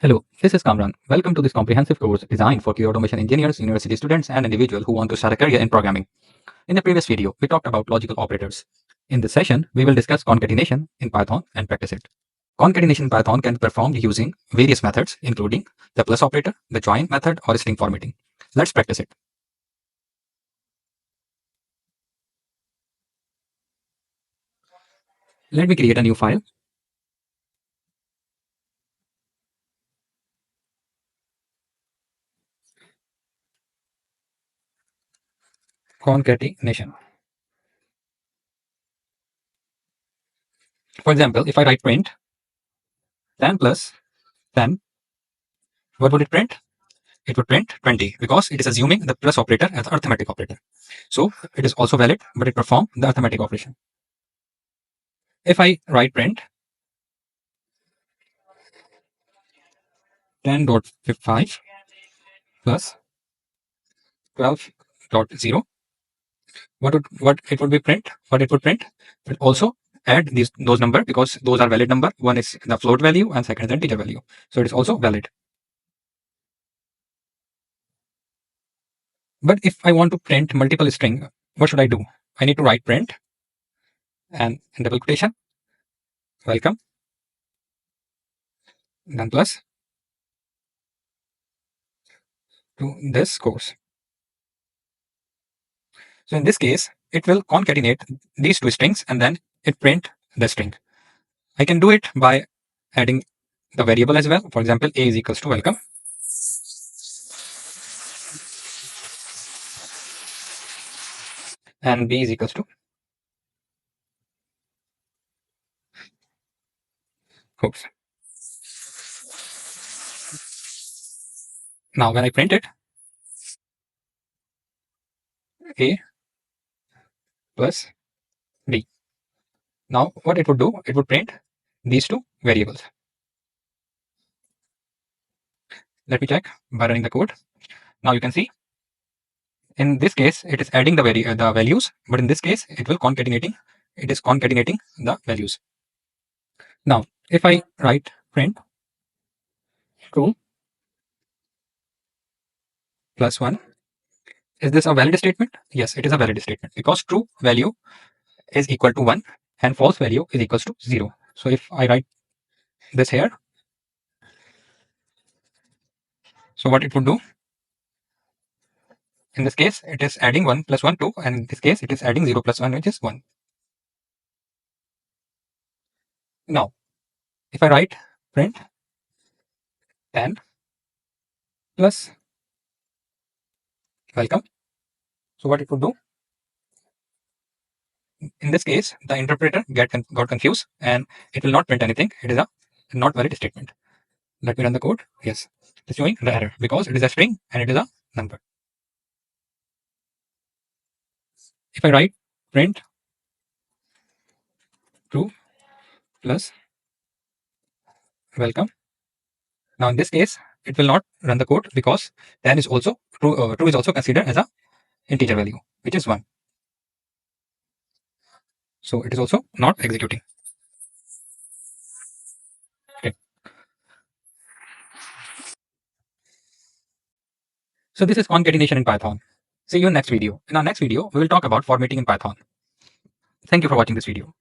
Hello, this is Kamran. Welcome to this comprehensive course designed for QA automation engineers, university students, and individuals who want to start a career in programming. In the previous video, we talked about logical operators. In this session, we will discuss concatenation in Python and practice it. Concatenation in Python can be performed using various methods, including the plus operator, the join method, or string formatting. Let's practice it. Let me create a new file. Concatenation. For example, if I write print 10 plus 10, what would it print? It would print 20 because it is assuming the plus operator as the arithmetic operator. So it is also valid, but it performs the arithmetic operation. If I write print 10.5 plus 12.0, what it would be print? What it would print? It also add those number because those are valid number. One is the float value and second is the integer value. So it is also valid. But if I want to print multiple string, what should I do? I need to write print and in double quotation, welcome, then plus to this course. So in this case, it will concatenate these two strings and then it print the string. I can do it by adding the variable as well. For example, a is equals to welcome. And b is equals to oops. Now when I print it, a plus b. Now what it would do, it would print these two variables. Let me check by running the code. Now you can see in this case it is adding the values, but in this case it is concatenating the values. Now if I write print true plus 1, is this a valid statement? Yes, it is a valid statement because true value is equal to 1 and false value is equals to 0. So if I write this here, so what it would do, in this case it is adding 1 plus 1 2, and in this case it is adding 0 plus 1, which is 1. Now if I write print 10 plus welcome, so what it would do, in this case the interpreter got confused and it will not print anything. It is a not valid statement. Let me run the code. Yes, it's showing the error because it is a string and it is a number. If I write print true plus welcome, now in this case it will not run the code because 10 is also true. True is also considered as a integer value, which is 1. So it is also not executing. Okay. So this is concatenation in Python. See you in next video. In our next video, we will talk about formatting in Python. Thank you for watching this video.